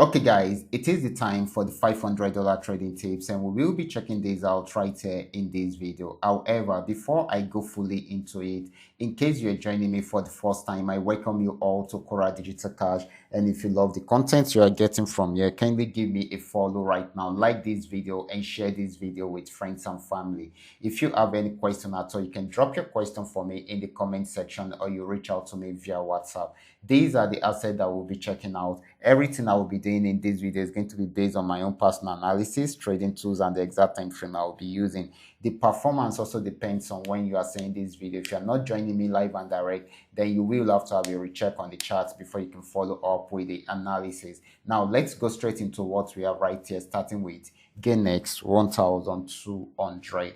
Okay, guys, it is the time for the $500 trading tips, and we will be checking these out right here in this video. However, before I go fully into it, in case you're joining me for the first time, I welcome you all to Qora Digital Cash. And if you love the content you are getting from here, kindly give me a follow right now, like this video, and share this video with friends and family. If you have any question at all, you can drop your question for me in the comment section, or you reach out to me via WhatsApp. These are the assets that we'll be checking out. Everything I will be doing in this video is going to be based on my own personal analysis, trading tools, and the exact time frame I will be using. The performance also depends on when you are seeing this video. If you are not joining me live and direct, then you will have to have a recheck on the charts before you can follow up with the analysis. Now, let's go straight into what we have right here, starting with GainX 1200.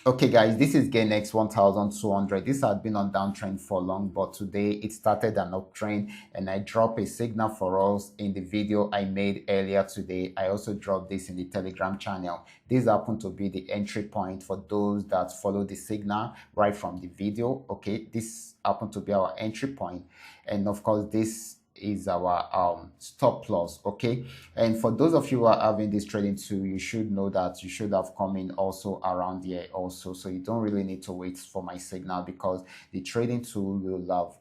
Okay, guys, this is GainX 1200. This had been on downtrend for long, but today it started an uptrend, and I dropped a signal for us in the video I made earlier today. I also dropped this in the Telegram channel. This happened to be the entry point for those that follow the signal right from the video. Okay, this happened to be our entry point, and of course this is our stop loss. Okay, and for those of you who are having this trading tool, you should know that you should have come in also around here also, so you don't really need to wait for my signal, because the trading tool will have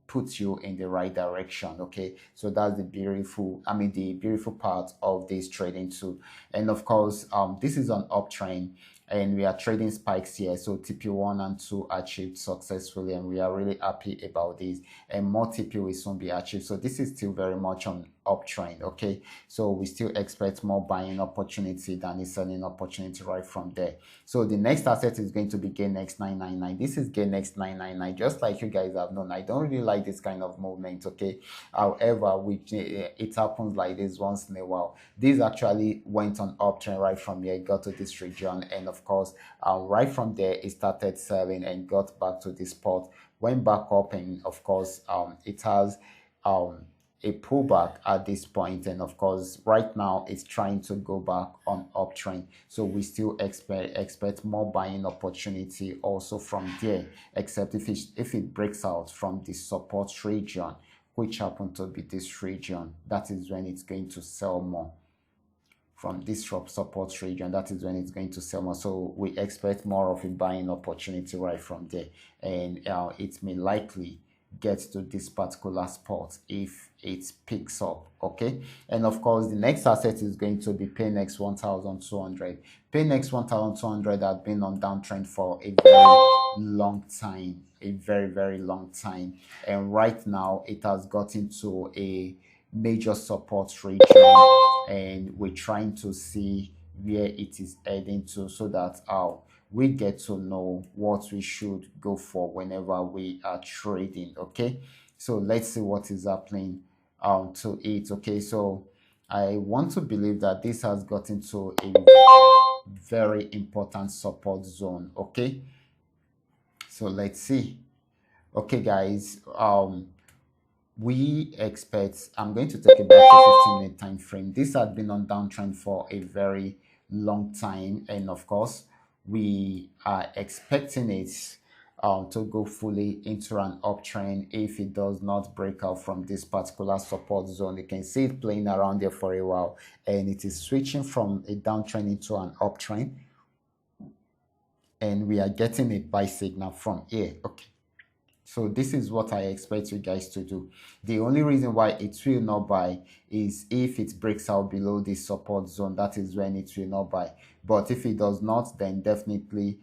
put you in the right direction. Okay, so that's the beautiful part of this trading tool. And of course, this is an uptrend, and we are trading spikes here. So TP1 and 2 achieved successfully, and we are really happy about this, and more TP will soon be achieved. So this is still very much on uptrend. Okay, so we still expect more buying opportunity than a selling opportunity right from there. So the next asset is going to be GainX 999. This is GainX 999. Just like you guys have known, I don't really like this kind of movement. Okay, however, it happens like this once in a while. This actually went on uptrend right from here, got to this region, and of course, right from there it started selling and got back to this spot, went back up, and of course, it has a pullback at this point, and of course right now it's trying to go back on uptrend. So we still expect more buying opportunity also from there, except if it breaks out from the support region, which happened to be this region. That is when it's going to sell more. From this support region, that is when it's going to sell more. So we expect more of a buying opportunity right from there, and it may likely get to this particular spot if it picks up. Okay, and of course the next asset is going to be PayNext 1200. PayNext 1200 has been on downtrend for a very long time, very long time, and right now it has gotten to a major support region, and we're trying to see where it is heading to, so that we get to know what we should go for whenever we are trading. Okay, so let's see what is happening to it. Okay, so I want to believe that this has gotten to a very important support zone. Okay, so let's see. Okay, guys, we expect, I'm going to take about a 15-minute time frame. This had been on downtrend for a very long time, and of course we are expecting it to go fully into an uptrend if it does not break out from this particular support zone. You can see it playing around there for a while, and it is switching from a downtrend into an uptrend, and we are getting a buy signal from here. Okay, so this is what I expect you guys to do. The only reason why it will not buy is if it breaks out below this support zone. That is when it will not buy. But if it does not, then definitely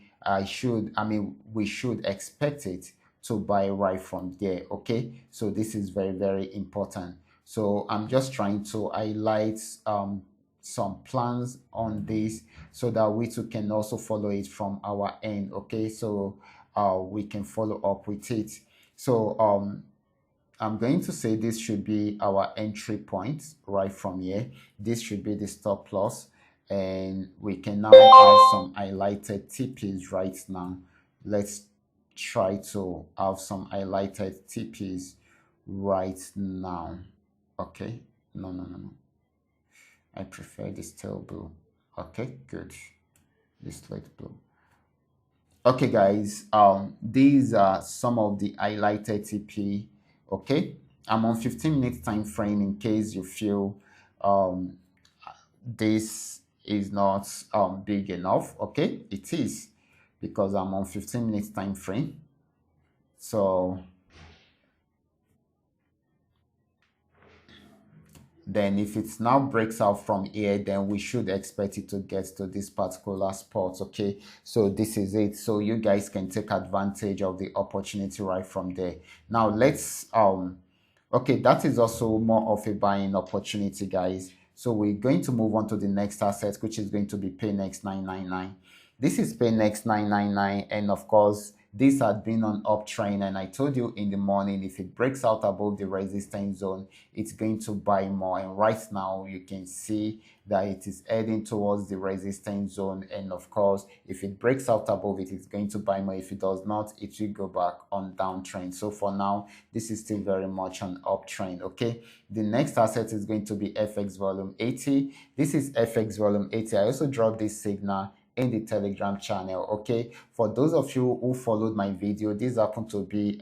we should expect it to buy right from there. Okay, so this is very important. So I'm just trying to highlight some plans on this, so that we too can also follow it from our end. Okay, so we can follow up with it. So I'm going to say this should be our entry point right from here. This should be the stop loss, and we can now have some highlighted TPs right now. Let's try to have some highlighted TPs right now. Okay, no, I prefer this tail blue. Okay, good. This light blue. Okay, guys, these are some of the highlighted TP. Okay, I'm on 15-minute time frame in case you feel um, this is not big enough. Okay, it is, because I'm on 15-minute time frame. So then if it now breaks out from here, then we should expect it to get to this particular spot. Okay, so this is it. So you guys can take advantage of the opportunity right from there. Now let's okay, that is also more of a buying opportunity, guys. So we're going to move on to the next asset, which is going to be PayNext 999. This is PayNext 999, and of course this had been on uptrend, and I told you in the morning, if it breaks out above the resistance zone, it's going to buy more. And right now you can see that it is heading towards the resistance zone, and of course if it breaks out above it, it's going to buy more. If it does not, it will go back on downtrend. So for now, this is still very much on uptrend. Okay, the next asset is going to be FX volume 80. This is FX volume 80. I also dropped this signal in the Telegram channel. Okay, for those of you who followed my video, this happened to be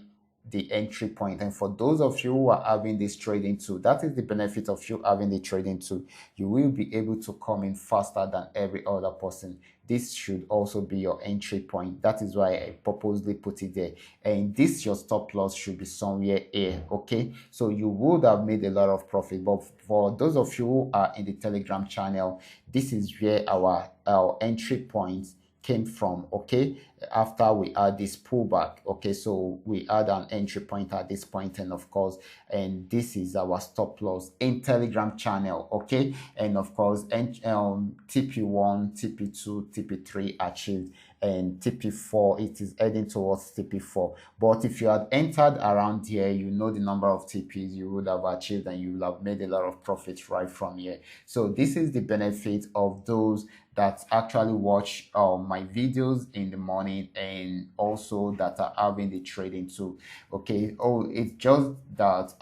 the entry point. And for those of you who are having this trading tool, that is the benefit of you having the trading tool. You will be able to come in faster than every other person. This should also be your entry point. That is why I purposely put it there. And this, your stop loss should be somewhere here. Okay, so you would have made a lot of profit. But for those of you who are in the Telegram channel, this is where our entry points came from. Okay, after we had this pullback. Okay, so we had an entry point at this point, and of course, and this is our stop loss in Telegram channel. Okay, and of course, TP1, TP2, TP3 achieved, and TP4, it is heading towards TP4. But if you had entered around here, you know the number of TPs you would have achieved, and you would have made a lot of profits right from here. So this is the benefit of those that actually watch my videos in the morning, and also that are having the trading tool. Okay, it's just that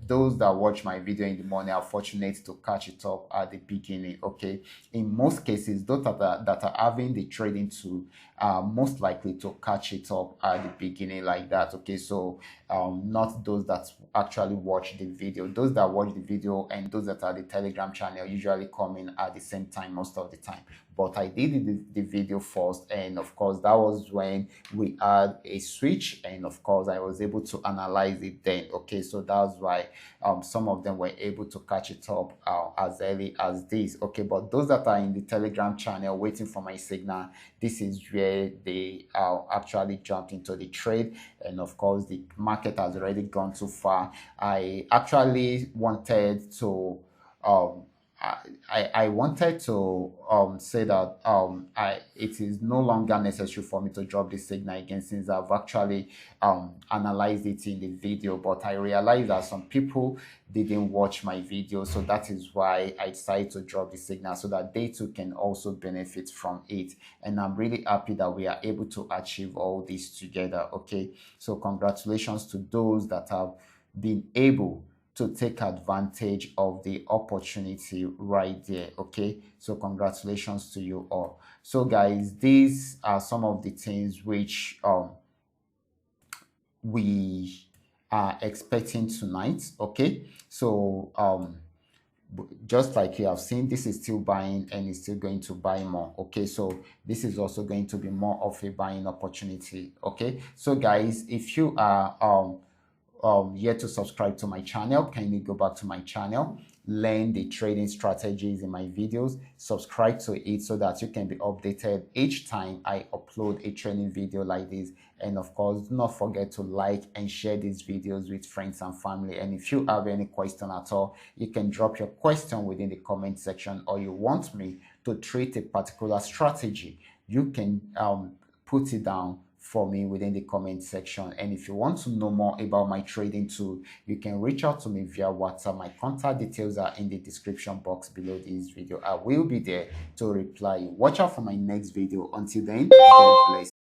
those that watch my video in the morning are fortunate to catch it up at the beginning. Okay, in most cases, those that are having the trading tool are most likely to catch it up at the beginning like that. Okay, so not those that actually watch the video. Those that watch the video and those that are the Telegram channel usually come in at the same time most of the time. But I did the video first, and of course that was when we had a switch, and of course I was able to analyze it then. Okay, so that's why some of them were able to catch it up as early as this. Okay, but those that are in the Telegram channel waiting for my signal, this is where they actually jumped into the trade, and of course the market has already gone too far. I actually wanted to I wanted to say that it is no longer necessary for me to drop this signal again, since I've actually analyzed it in the video. But I realized that some people didn't watch my video, so that is why I decided to drop the signal, so that they too can also benefit from it. And I'm really happy that we are able to achieve all this together. Okay, so congratulations to those that have been able to take advantage of the opportunity right there. Okay, so congratulations to you all. So guys, these are some of the things which we are expecting tonight. Okay, so just like you have seen, this is still buying, and it's still going to buy more. Okay, so this is also going to be more of a buying opportunity. Okay, so guys, if you are yet to subscribe to my channel, kindly go back to my channel, learn the trading strategies in my videos, subscribe to it so that you can be updated each time I upload a training video like this. And of course, do not forget to like and share these videos with friends and family. And if you have any question at all, you can drop your question within the comment section, or you want me to treat a particular strategy, you can put it down for me within the comment section. And if you want to know more about my trading tool, you can reach out to me via WhatsApp. My contact details are in the description box below this video. I will be there to reply. Watch out for my next video. Until then, God bless.